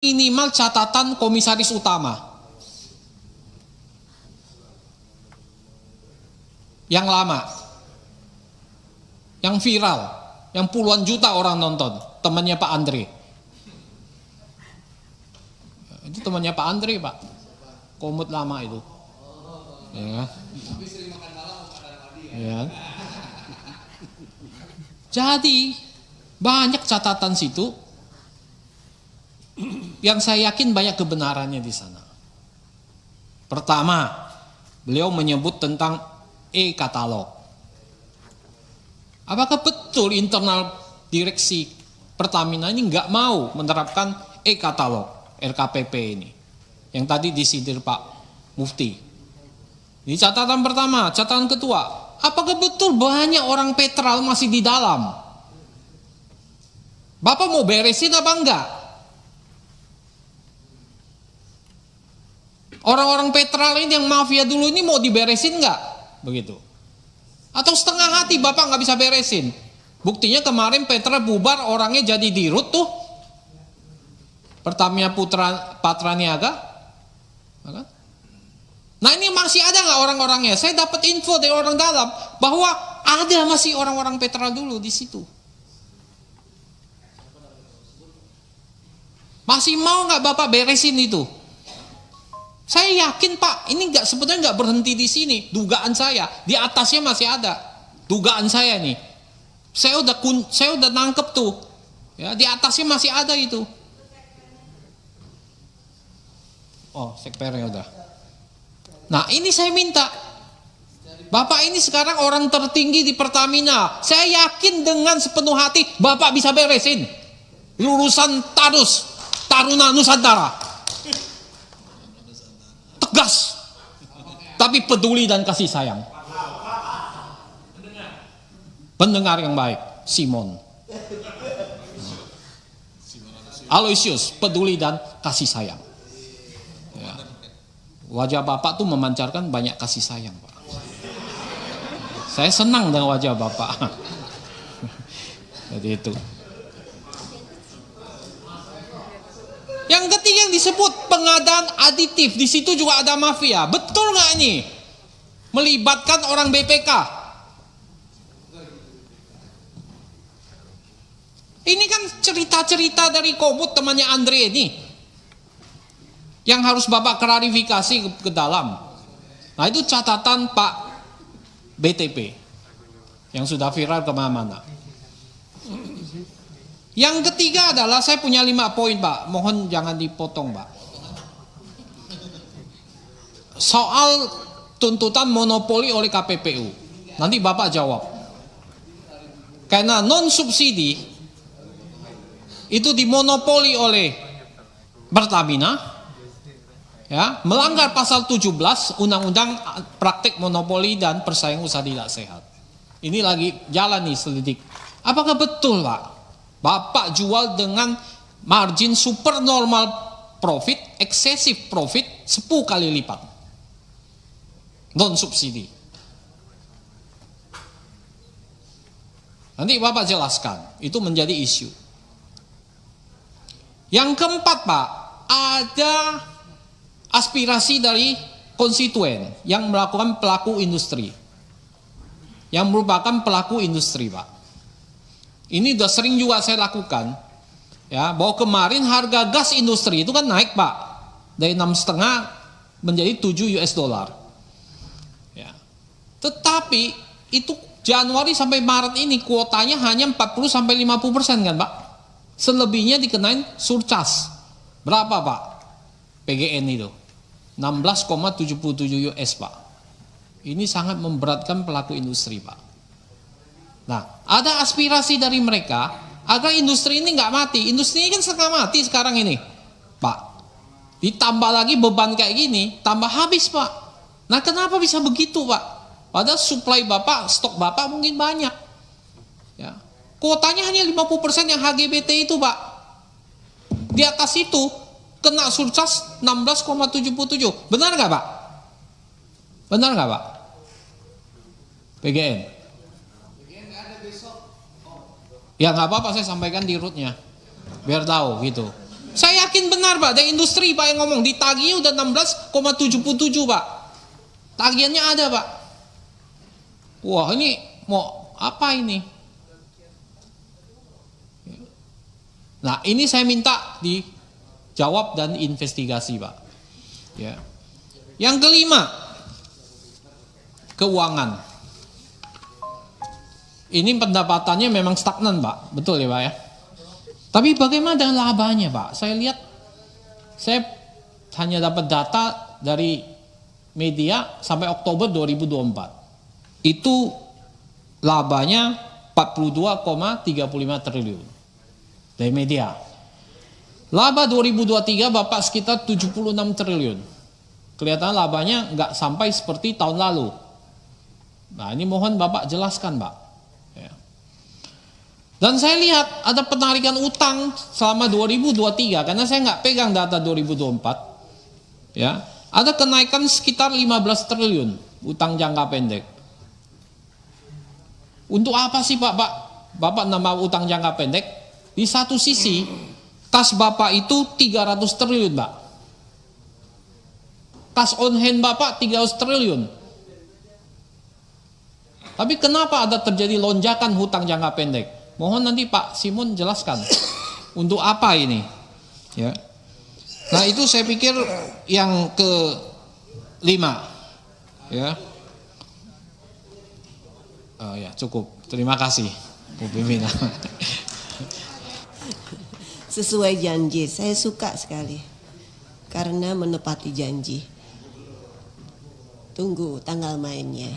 minimal catatan komisaris utama yang lama, yang viral, yang puluhan juta orang nonton, temannya Pak Andre. Itu temannya Pak Andre, Pak. Komut lama itu. Ya. Ya. Jadi banyak catatan situ yang saya yakin banyak kebenarannya di sana. Pertama, beliau menyebut tentang e-katalog. Apakah betul internal direksi Pertamina ini nggak mau menerapkan e-katalog RKPP ini? Yang tadi disindir Pak Mufti. Ini catatan pertama. Catatan kedua, apakah betul banyak orang Petral masih di dalam? Bapak mau beresin apa enggak? Orang-orang Petral ini yang mafia dulu ini mau diberesin enggak? Begitu. Atau setengah hati Bapak nggak bisa beresin? Buktinya kemarin Petra bubar, orangnya jadi dirut tuh. Pertamina Patraniaga. Nah ini masih ada nggak orang-orangnya? Saya dapat info dari orang dalam bahwa ada masih orang-orang Petral dulu di situ. Masih mau nggak Bapak beresin itu? Saya yakin Pak, ini sebetulnya nggak berhenti di sini. Dugaan saya di atasnya masih ada. Dugaan saya nih, saya udah nangkep tuh. Ya, di atasnya masih ada itu. Oh, sekpernya udah. Nah, ini saya minta. Bapak ini sekarang orang tertinggi di Pertamina. Saya yakin dengan sepenuh hati Bapak bisa beresin. Lulusan Taruna Nusantara. Tegas, tapi peduli dan kasih sayang. Pendengar yang baik, Simon Aloysius, peduli dan kasih sayang. Ya. Wajah Bapak tuh memancarkan banyak kasih sayang, Pak. Saya senang dengan wajah Bapak. Jadi itu. Yang ketiga yang disebut pengadaan aditif, di situ juga ada mafia. Betul nggak ini? Melibatkan orang BPK. Ini kan cerita-cerita dari Komut temannya Andre ini, yang harus Bapak klarifikasi ke dalam. Nah itu catatan Pak BTP yang sudah viral kemana-mana. Yang ketiga adalah saya punya 5 poin Pak, mohon jangan dipotong Pak. Soal tuntutan monopoli oleh KPPU, nanti Bapak jawab. Karena non subsidi itu dimonopoli oleh Pertamina, ya, melanggar pasal 17 Undang-Undang Praktek Monopoli dan Persaingan Usaha Tidak Sehat. Ini lagi jalan nih selidik. Apakah betul Pak? Bapak jual dengan margin super normal profit, excessive profit 10 kali lipat. Non subsidi. Nanti Bapak jelaskan, itu menjadi isu. Yang keempat Pak, ada aspirasi dari konstituen yang melakukan pelaku industri. Yang merupakan pelaku industri Pak. Ini udah sering juga saya lakukan, ya, bahwa kemarin harga gas industri itu kan naik Pak, dari 6,5 menjadi 7 US dollar. Ya. Tetapi itu Januari sampai Maret ini kuotanya hanya 40-50% kan Pak, selebihnya dikenain surcharge. Berapa Pak? PGN itu 16,77 US Pak. Ini sangat memberatkan pelaku industri Pak. Nah, ada aspirasi dari mereka agar industri ini nggak mati. Industri ini kan setengah mati sekarang ini, Pak. Ditambah lagi beban kayak gini, tambah habis Pak. Nah, kenapa bisa begitu Pak? Padahal supply Bapak, stok Bapak mungkin banyak. Ya. Kuotanya hanya 50% yang HGBT itu Pak. Di atas itu kena surcharge 16,77. Benar nggak Pak? Benar nggak Pak? PGN. Ya nggak apa-apa, saya sampaikan di rootnya biar tahu gitu. Saya yakin benar Pak, dari industri Pak yang ngomong ditagih udah 16,77 Pak. Tagihannya ada Pak. Wah ini mau apa ini? Nah ini saya minta dijawab dan investigasi Pak. Ya. Yang kelima, keuangan. Ini pendapatannya memang stagnan Pak, betul ya Pak ya. Tapi bagaimana dengan labanya Pak? Saya lihat, saya hanya dapat data dari media sampai Oktober 2024. Itu labanya 42,35 triliun dari media. Laba 2023 Bapak sekitar 76 triliun. Kelihatan labanya nggak sampai seperti tahun lalu. Nah ini mohon Bapak jelaskan Pak. Ya. Dan saya lihat ada penarikan utang selama 2023 karena saya nggak pegang data 2024. Ya, ada kenaikan sekitar 15 triliun utang jangka pendek. Untuk apa sih Pak? Bapak nambah utang jangka pendek? Di satu sisi kas Bapak itu 300 triliun Pak. Kas on hand Bapak 300 triliun. Tapi kenapa ada terjadi lonjakan hutang jangka pendek? Mohon nanti Pak Simon jelaskan. Untuk apa ini? Ya. Nah itu saya pikir yang kelima. Ya. Oh ya cukup. Terima kasih Bu Pimpinan. Sesuai janji, saya suka sekali. Karena menepati janji. Tunggu tanggal mainnya.